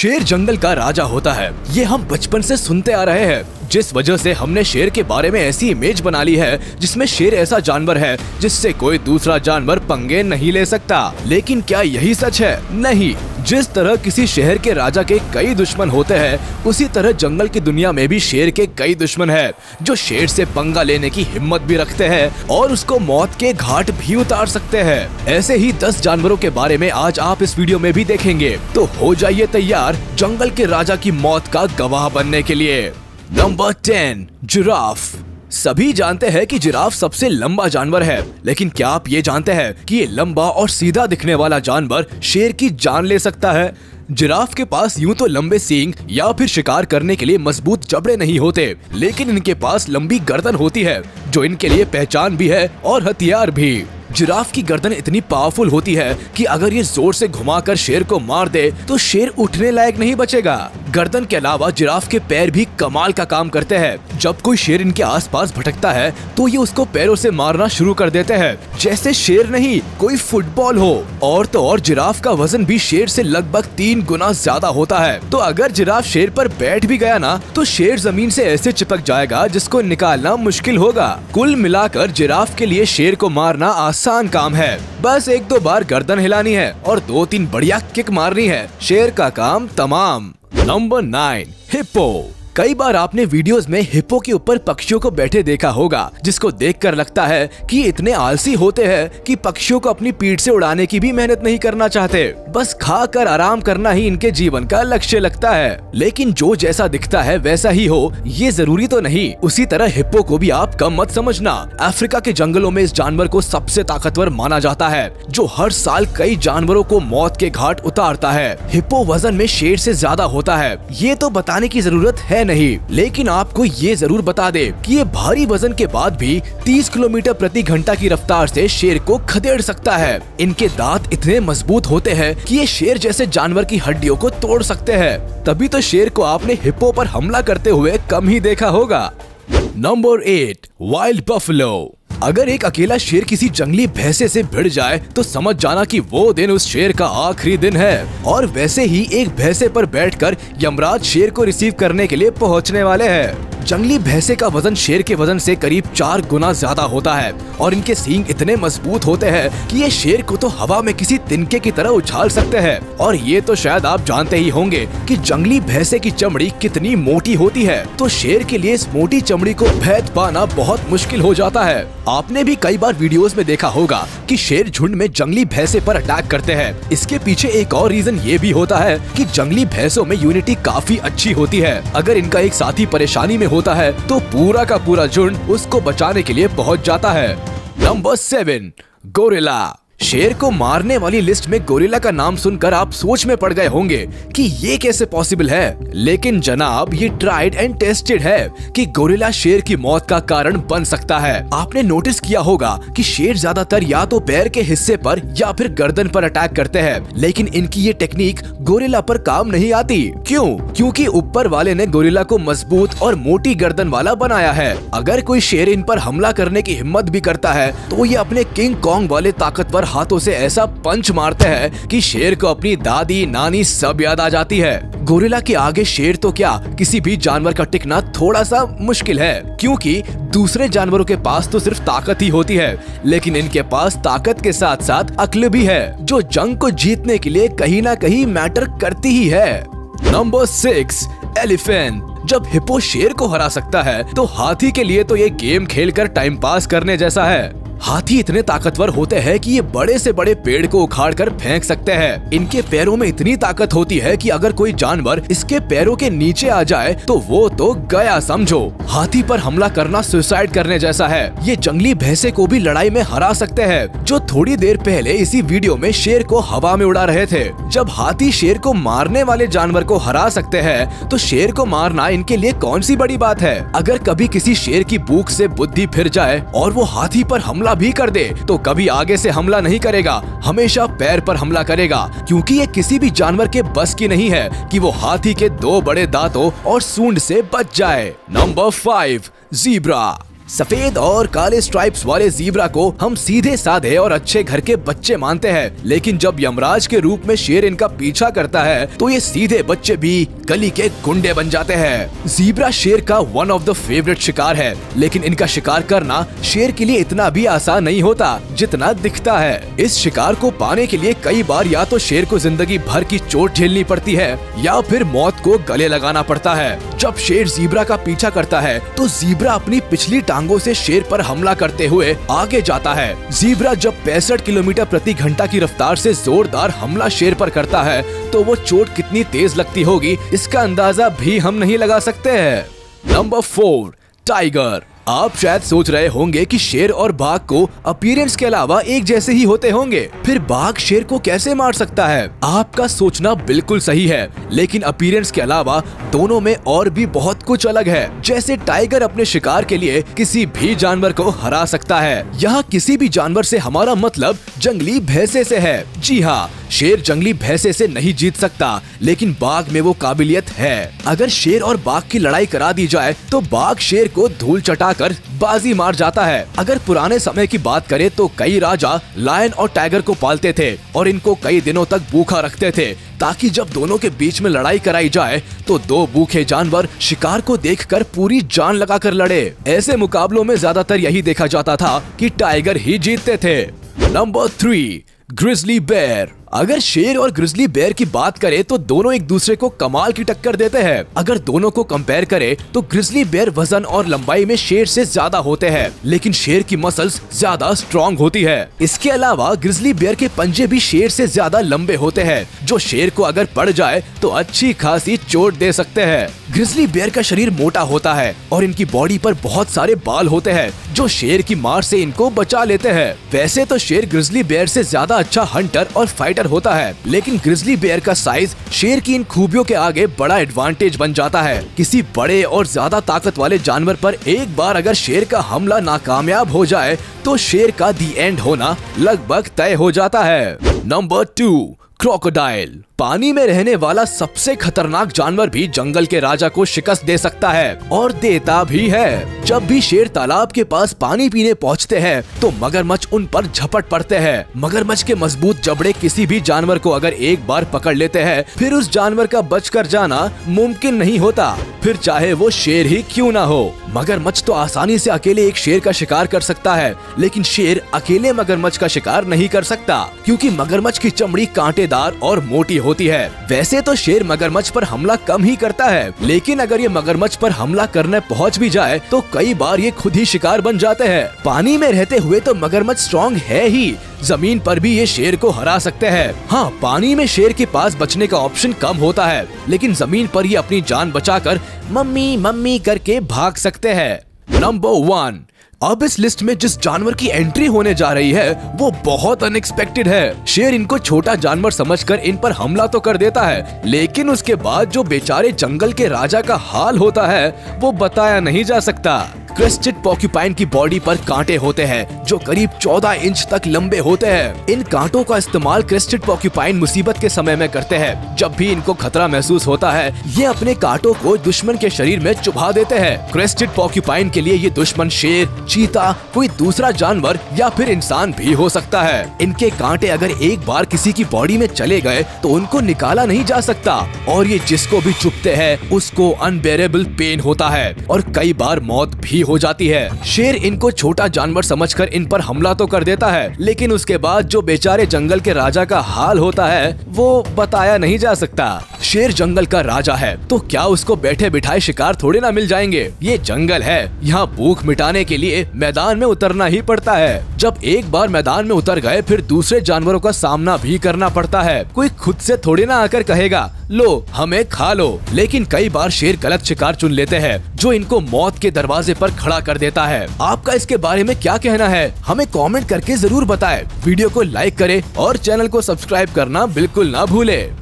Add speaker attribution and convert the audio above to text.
Speaker 1: शेर जंगल का राजा होता है, ये हम बचपन से सुनते आ रहे हैं, जिस वजह से हमने शेर के बारे में ऐसी इमेज बना ली है जिसमें शेर ऐसा जानवर है जिससे कोई दूसरा जानवर पंगे नहीं ले सकता। लेकिन क्या यही सच है? नहीं। जिस तरह किसी शहर के राजा के कई दुश्मन होते हैं, उसी तरह जंगल की दुनिया में भी शेर के कई दुश्मन हैं, जो शेर से पंगा लेने की हिम्मत भी रखते हैं और उसको मौत के घाट भी उतार सकते हैं। ऐसे ही 10 जानवरों के बारे में आज आप इस वीडियो में भी देखेंगे, तो हो जाइए तैयार जंगल के राजा की मौत का गवाह बनने के लिए। Number 10, giraffe. सभी जानते हैं कि जिराफ सबसे लंबा जानवर है, लेकिन क्या आप ये जानते हैं कि ये लंबा और सीधा दिखने वाला जानवर शेर की जान ले सकता है? जिराफ के पास यूं तो लंबे सींग या फिर शिकार करने के लिए मजबूत जबड़े नहीं होते, लेकिन इनके पास लंबी गर्दन होती है, जो इनके लिए पहचान भी है और हथियार भी। जिराफ की गर्दन इतनी पावरफुल होती है कि अगर ये जोर से घुमाकर शेर को मार दे तो शेर उठने लायक नहीं बचेगा। गर्दन के अलावा जिराफ के पैर भी कमाल का काम करते हैं। जब कोई शेर इनके आसपास भटकता है तो ये उसको पैरों से मारना शुरू कर देते हैं, जैसे शेर नहीं कोई फुटबॉल हो। और तो और जिराफ का वजन भी शेर से लगभग 3 गुना ज्यादा होता है, तो अगर जिराफ शेर पर बैठ भी गया ना तो शेर जमीन से ऐसे चिपक जाएगा जिसको निकालना मुश्किल होगा। कुल मिलाकर जिराफ के लिए शेर को मारना आसान काम है, बस 1-2 बार गर्दन हिलानी है और 2-3 बढ़िया किक मारनी है, शेर का काम तमाम। Number 9, hippo. कई बार आपने वीडियोस में हिप्पो के ऊपर पक्षियों को बैठे देखा होगा, जिसको देखकर लगता है कि इतने आलसी होते हैं कि पक्षियों को अपनी पीठ से उड़ाने की भी मेहनत नहीं करना चाहते, बस खाकर आराम करना ही इनके जीवन का लक्ष्य लगता है। लेकिन जो जैसा दिखता है वैसा ही हो, ये जरूरी तो नहीं। उसी तरह हिप्पो को भी आप कम मत समझना। अफ्रीका के जंगलों में इस जानवर को सबसे ताकतवर माना जाता है, जो हर साल कई जानवरों को मौत के घाट उतारता है। हिप्पो वजन में शेर से ज्यादा होता है, ये तो बताने की जरूरत है नहीं, लेकिन आपको ये जरूर बता दे कि ये भारी वजन के बाद भी 30 किलोमीटर प्रति घंटा की रफ्तार से शेर को खदेड़ सकता है। इनके दांत इतने मजबूत होते हैं कि ये शेर जैसे जानवर की हड्डियों को तोड़ सकते हैं, तभी तो शेर को आपने हिप्पो पर हमला करते हुए कम ही देखा होगा। Number 8, wild buffalo. अगर एक अकेला शेर किसी जंगली भैंसे से भिड़ जाए तो समझ जाना कि वो दिन उस शेर का आखिरी दिन है। और वैसे ही एक भैंसे पर बैठकर यमराज शेर को रिसीव करने के लिए पहुंचने वाले हैं। जंगली भैंसे का वजन शेर के वजन से करीब 4 गुना ज्यादा होता है और इनके सींग इतने मजबूत होते हैं कि ये शेर को तो हवा में किसी तिनके की तरह उछाल सकते हैं। और ये तो शायद आप जानते ही होंगे कि जंगली भैंसे की चमड़ी कितनी मोटी होती है, तो शेर के लिए इस मोटी चमड़ी को भेद पाना बहुत मुश्किल हो जाता है। आपने भी कई बार वीडियोस में देखा होगा कि शेर झुंड में जंगली भैंसे पर अटैक करते हैं। इसके पीछे एक और रीजन ये भी होता है कि जंगली भैंसों में यूनिटी काफी अच्छी होती है। अगर इनका एक साथी परेशानी में होता है तो पूरा का पूरा झुंड उसको बचाने के लिए पहुंच जाता है। Number 7, gorilla. शेर को मारने वाली लिस्ट में गोरिल्ला का नाम सुनकर आप सोच में पड़ गए होंगे कि ये कैसे पॉसिबल है, लेकिन जनाब ये ट्राइड एंड टेस्टेड है कि गोरिल्ला शेर की मौत का कारण बन सकता है। आपने नोटिस किया होगा कि शेर ज्यादातर या तो पैर के हिस्से पर या फिर गर्दन पर अटैक करते हैं, लेकिन इनकी ये टेक्निक गोरिल्ला पर काम नहीं आती। क्यों? क्योंकि ऊपर वाले ने गोरिल्ला को मजबूत और मोटी गर्दन वाला बनाया है। अगर कोई शेर इन पर हमला करने की हिम्मत भी करता है तो ये अपने किंग कॉन्ग वाले ताकतवर हाथों से ऐसा पंच मारते हैं कि शेर को अपनी दादी नानी सब याद आ जाती है। गोरिल्ला के आगे शेर तो क्या, किसी भी जानवर का टिकना थोड़ा सा मुश्किल है, क्योंकि दूसरे जानवरों के पास तो सिर्फ ताकत ही होती है, लेकिन इनके पास ताकत के साथ साथ अक्ल भी है, जो जंग को जीतने के लिए कहीं ना कहीं मैटर करती ही है। Number 6, elephant. जब हिप्पो शेर को हरा सकता है तो हाथी के लिए तो ये गेम खेलकर टाइम पास करने जैसा है। हाथी इतने ताकतवर होते हैं कि ये बड़े से बड़े पेड़ को उखाड़कर फेंक सकते हैं। इनके पैरों में इतनी ताकत होती है कि अगर कोई जानवर इसके पैरों के नीचे आ जाए तो वो तो गया समझो। हाथी पर हमला करना सुसाइड करने जैसा है। ये जंगली भैंसे को भी लड़ाई में हरा सकते हैं, जो थोड़ी देर पहले इसी वीडियो में शेर को हवा में उड़ा रहे थे। जब हाथी शेर को मारने वाले जानवर को हरा सकते हैं तो शेर को मारना इनके लिए कौन सी बड़ी बात है। अगर कभी किसी शेर की भूख से बुद्धि फिर जाए और वो हाथी पर हमला भी कर दे तो कभी आगे से हमला नहीं करेगा, हमेशा पैर पर हमला करेगा, क्योंकि ये किसी भी जानवर के बस की नहीं है कि वो हाथी के 2 बड़े दांतों और सूंड से बच जाए। Number 5, zebra. सफेद और काले स्ट्राइप्स वाले ज़ीब्रा को हम सीधे साधे और अच्छे घर के बच्चे मानते हैं, लेकिन जब यमराज के रूप में शेर इनका पीछा करता है तो ये सीधे बच्चे भी गली के गुंडे बन जाते हैं। ज़ीब्रा शेर का वन ऑफ द फेवरेट शिकार है, लेकिन इनका शिकार करना शेर के लिए इतना भी आसान नहीं होता जितना दिखता है। इस शिकार को पाने के लिए कई बार या तो शेर को जिंदगी भर की चोट झेलनी पड़ती है या फिर मौत को गले लगाना पड़ता है। जब शेर ज़ीब्रा का पीछा करता है तो ज़ीब्रा अपनी पिछली टांगों से शेर पर हमला करते हुए आगे जाता है। ज़ीब्रा जब 65 किलोमीटर प्रति घंटा की रफ्तार से जोरदार हमला शेर पर करता है तो वो चोट कितनी तेज लगती होगी इसका अंदाजा भी हम नहीं लगा सकते हैं। Number 4, tiger. आप शायद सोच रहे होंगे कि शेर और बाघ को अपीयरेंस के अलावा एक जैसे ही होते होंगे, फिर बाघ शेर को कैसे मार सकता है? आपका सोचना बिल्कुल सही है, लेकिन अपीयरेंस के अलावा दोनों में और भी बहुत कुछ अलग है। जैसे टाइगर अपने शिकार के लिए किसी भी जानवर को हरा सकता है। यहाँ किसी भी जानवर से हमारा मतलब जंगली भैंसे से है। जी हाँ, शेर जंगली भैंसे से नहीं जीत सकता, लेकिन बाघ में वो काबिलियत है। अगर शेर और बाघ की लड़ाई करा दी जाए तो बाघ शेर को धूल चटाकर बाजी मार जाता है। अगर पुराने समय की बात करें तो कई राजा लायन और टाइगर को पालते थे और इनको कई दिनों तक भूखा रखते थे, ताकि जब दोनों के बीच में लड़ाई कराई जाए तो दो भूखे जानवर शिकार को देखकर पूरी जान लगाकर लड़े। ऐसे मुकाबलों में ज्यादातर यही देखा जाता था कि टाइगर ही जीतते थे। Number 3, grizzly bear. अगर शेर और ग्रिजली बेयर की बात करें तो दोनों एक दूसरे को कमाल की टक्कर देते हैं। अगर दोनों को कंपेयर करें तो ग्रिजली बेयर वजन और लंबाई में शेर से ज्यादा होते हैं, लेकिन शेर की मसल्स ज्यादा स्ट्रॉन्ग होती है। इसके अलावा ग्रिजली बेयर के पंजे भी शेर से ज्यादा लंबे होते हैं, जो शेर को अगर पड़ जाए तो अच्छी खासी चोट दे सकते हैं। ग्रिजली बेयर का शरीर मोटा होता है और इनकी बॉडी पर बहुत सारे बाल होते हैं, जो शेर की मार से इनको बचा लेते हैं। वैसे तो शेर ग्रिजली बेयर से ज्यादा अच्छा हंटर और फाइटर होता है, लेकिन ग्रिजली बेयर का साइज शेर की इन खूबियों के आगे बड़ा एडवांटेज बन जाता है। किसी बड़े और ज्यादा ताकत वाले जानवर पर एक बार अगर शेर का हमला नाकामयाब हो जाए तो शेर का दी एंड होना लगभग तय हो जाता है। Number 2, crocodile. पानी में रहने वाला सबसे खतरनाक जानवर भी जंगल के राजा को शिकस्त दे सकता है और देता भी है। जब भी शेर तालाब के पास पानी पीने पहुंचते हैं तो मगरमच्छ उन पर झपट पड़ते हैं। मगरमच्छ के मजबूत जबड़े किसी भी जानवर को अगर एक बार पकड़ लेते हैं फिर उस जानवर का बचकर जाना मुमकिन नहीं होता, फिर चाहे वो शेर ही क्यों ना हो। मगरमच्छ तो आसानी से अकेले एक शेर का शिकार कर सकता है, लेकिन शेर अकेले मगरमच्छ का शिकार नहीं कर सकता, क्योंकि मगरमच्छ की चमड़ी कांटेदार और मोटी होती है। वैसे तो शेर मगरमच्छ पर हमला कम ही करता है, लेकिन अगर ये मगरमच्छ पर हमला करने पहुंच भी जाए तो कई बार ये खुद ही शिकार बन जाते हैं। पानी में रहते हुए तो मगरमच्छ स्ट्रॉन्ग है ही, जमीन पर भी ये शेर को हरा सकते हैं। हाँ, पानी में शेर के पास बचने का ऑप्शन कम होता है, लेकिन जमीन पर ये अपनी जान बचाकर मम्मी मम्मी करके भाग सकते हैं। नंबर 1, अब इस लिस्ट में जिस जानवर की एंट्री होने जा रही है वो बहुत अनएक्सपेक्टेड है। शेर इनको छोटा जानवर समझकर इन पर हमला तो कर देता है, लेकिन उसके बाद जो बेचारे जंगल के राजा का हाल होता है वो बताया नहीं जा सकता। क्रेस्टेड पोर्क्यूपाइन की बॉडी पर कांटे होते हैं जो करीब 14 इंच तक लंबे होते हैं। इन कांटों का इस्तेमाल क्रेस्टेड पोर्क्यूपाइन मुसीबत के समय में करते हैं। जब भी इनको खतरा महसूस होता है ये अपने कांटों को दुश्मन के शरीर में चुभा देते हैं। क्रेस्टेड पोर्क्यूपाइन के लिए ये दुश्मन शेर, चीता, कोई दूसरा जानवर या फिर इंसान भी हो सकता है। इनके कांटे अगर एक बार किसी की बॉडी में चले गए तो उनको निकाला नहीं जा सकता और ये जिसको भी चुभते हैं उसको अनबेरेबल पेन होता है और कई बार मौत भी हो जाती है। शेर इनको छोटा जानवर समझकर इन पर हमला तो कर देता है, लेकिन उसके बाद जो बेचारे जंगल के राजा का हाल होता है वो बताया नहीं जा सकता। शेर जंगल का राजा है तो क्या उसको बैठे बिठाए शिकार थोड़े ना मिल जाएंगे। ये जंगल है, यहाँ भूख मिटाने के लिए मैदान में उतरना ही पड़ता है। जब एक बार मैदान में उतर गए फिर दूसरे जानवरों का सामना भी करना पड़ता है। कोई खुद से थोड़े ना आकर कहेगा लो हमें खा लो, लेकिन कई बार शेर गलत शिकार चुन लेते हैं जो इनको मौत के दरवाजे पर खड़ा कर देता है। आपका इसके बारे में क्या कहना है हमें कमेंट करके जरूर बताएं। वीडियो को लाइक करें और चैनल को सब्सक्राइब करना बिल्कुल ना भूलें।